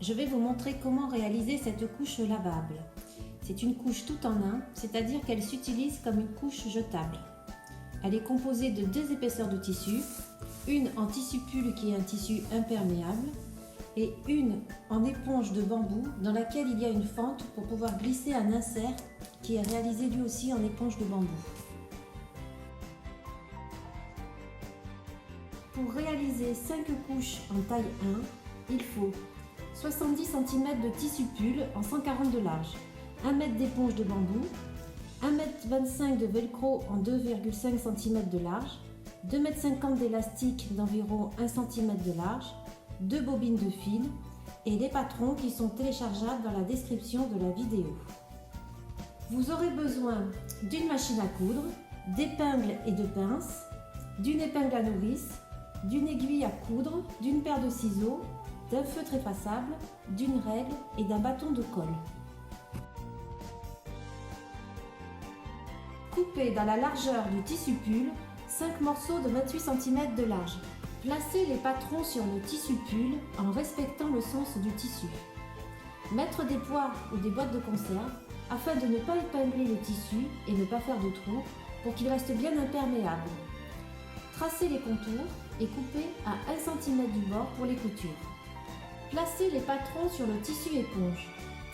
je vais vous montrer comment réaliser cette couche lavable. C'est une couche tout en un, c'est-à-dire qu'elle s'utilise comme une couche jetable. Elle est composée de 2 épaisseurs de tissu, une en tissu pull qui est un tissu imperméable et une en éponge de bambou dans laquelle il y a une fente pour pouvoir glisser un insert qui est réalisé lui aussi en éponge de bambou. Pour réaliser 5 couches en taille 1, il faut 70 cm de tissu pull en 140 de large, 1 m d'éponge de bambou, 1,25 m de velcro en 2,5 cm de large, 2,50 m d'élastique d'environ 1 cm de large, 2 bobines de fil et les patrons qui sont téléchargeables dans la description de la vidéo. Vous aurez besoin d'une machine à coudre, d'épingles et de pinces, d'une épingle à nourrice, d'une aiguille à coudre, d'une paire de ciseaux, d'un feutre effaçable, d'une règle et d'un bâton de colle. Coupez dans la largeur du tissu pull 5 morceaux de 28 cm de large. Placez les patrons sur le tissu pull en respectant le sens du tissu. Mettre des poires ou des boîtes de conserve afin de ne pas épingler le tissu et ne pas faire de trous pour qu'il reste bien imperméable. Tracez les contours et coupez à 1 cm du bord pour les coutures. Placez les patrons sur le tissu éponge.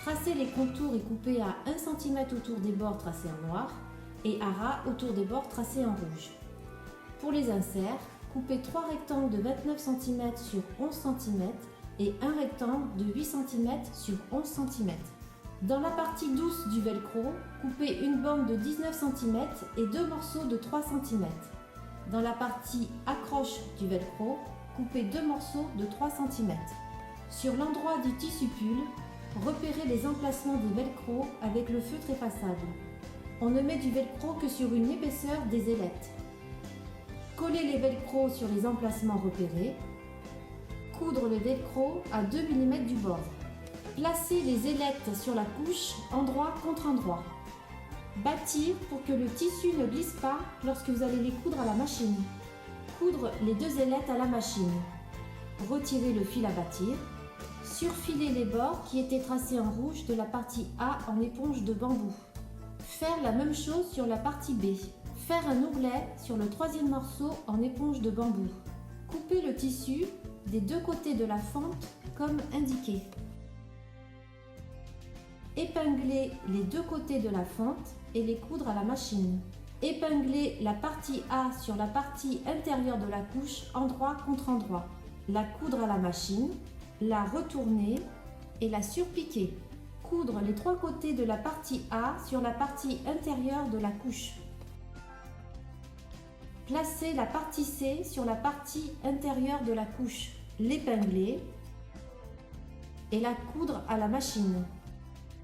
Tracez les contours et coupez à 1 cm autour des bords tracés en noir et à ras autour des bords tracés en rouge. Pour les inserts, coupez 3 rectangles de 29 cm sur 11 cm et un rectangle de 8 cm sur 11 cm. Dans la partie douce du velcro, coupez une bande de 19 cm et 2 morceaux de 3 cm. Dans la partie accroche du velcro, coupez 2 morceaux de 3 cm. Sur l'endroit du tissu pull, repérez les emplacements des velcro avec le feutre effaçable. On ne met du velcro que sur une épaisseur des ailettes. Collez les velcro sur les emplacements repérés. Coudre le velcro à 2 mm du bord. Placez les ailettes sur la couche endroit contre endroit. Bâtir pour que le tissu ne glisse pas lorsque vous allez les coudre à la machine. Coudre les 2 ailettes à la machine. Retirez le fil à bâtir. Surfiler les bords qui étaient tracés en rouge de la partie A en éponge de bambou. Faire la même chose sur la partie B. Faire un ourlet sur le 3e morceau en éponge de bambou. Couper le tissu des 2 côtés de la fente comme indiqué. Épingler les 2 côtés de la fente et les coudre à la machine. Épingler la partie A sur la partie intérieure de la couche endroit contre endroit. La coudre à la machine, la retourner et la surpiquer. Coudre les 3 côtés de la partie A sur la partie intérieure de la couche. Placer la partie C sur la partie intérieure de la couche. L'épingler et la coudre à la machine.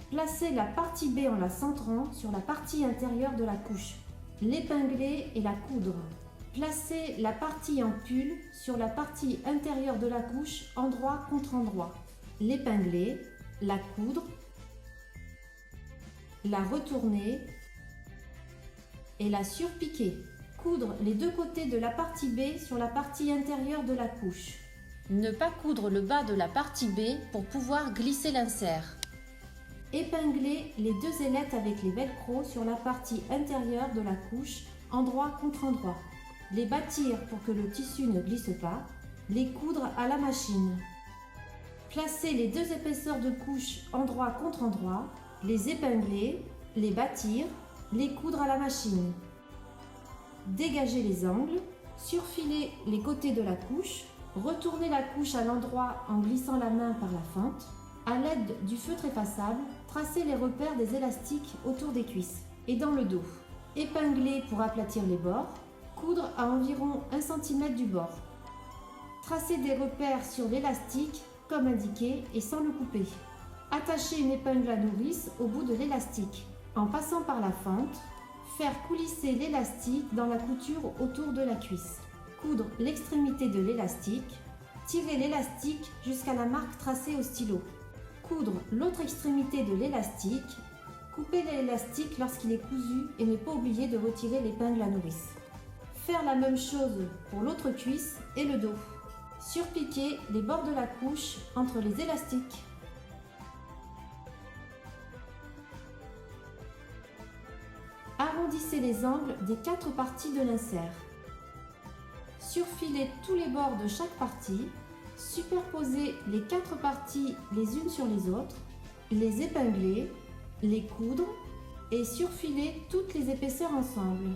Placer la partie B en la centrant sur la partie intérieure de la couche. L'épingler et la coudre. Placer la partie en pull sur la partie intérieure de la couche endroit contre endroit. L'épingler, la coudre, la retourner et la surpiquer. Coudre les 2 côtés de la partie B sur la partie intérieure de la couche. Ne pas coudre le bas de la partie B pour pouvoir glisser l'insert. Épingler les 2 ailettes avec les velcro sur la partie intérieure de la couche, endroit contre endroit. Les bâtir pour que le tissu ne glisse pas. Les coudre à la machine. Placer les 2 épaisseurs de couche endroit contre endroit. Les épingler, les bâtir, les coudre à la machine. Dégager les angles. Surfiler les côtés de la couche. Retourner la couche à l'endroit en glissant la main par la fente. À l'aide du feutre effaçable, tracez les repères des élastiques autour des cuisses et dans le dos. Épingler pour aplatir les bords. Coudre à environ 1 cm du bord. Tracez des repères sur l'élastique comme indiqué et sans le couper. Attachez une épingle à nourrice au bout de l'élastique. En passant par la fente, faire coulisser l'élastique dans la couture autour de la cuisse. Coudre l'extrémité de l'élastique. Tirer l'élastique jusqu'à la marque tracée au stylo. Coudre l'autre extrémité de l'élastique. Couper l'élastique lorsqu'il est cousu et ne pas oublier de retirer l'épingle à nourrice. Faire la même chose pour l'autre cuisse et le dos. Surpiquer les bords de la couche entre les élastiques. Arrondissez les angles des 4 parties de l'insert. Surfilez tous les bords de chaque partie. Superposez les 4 parties les unes sur les autres. Les épingler, les coudre et surfiler toutes les épaisseurs ensemble.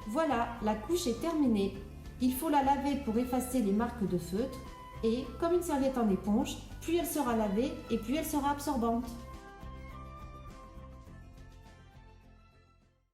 Voilà, la couche est terminée. Il faut la laver pour effacer les marques de feutre et, comme une serviette en éponge, plus elle sera lavée et plus elle sera absorbante.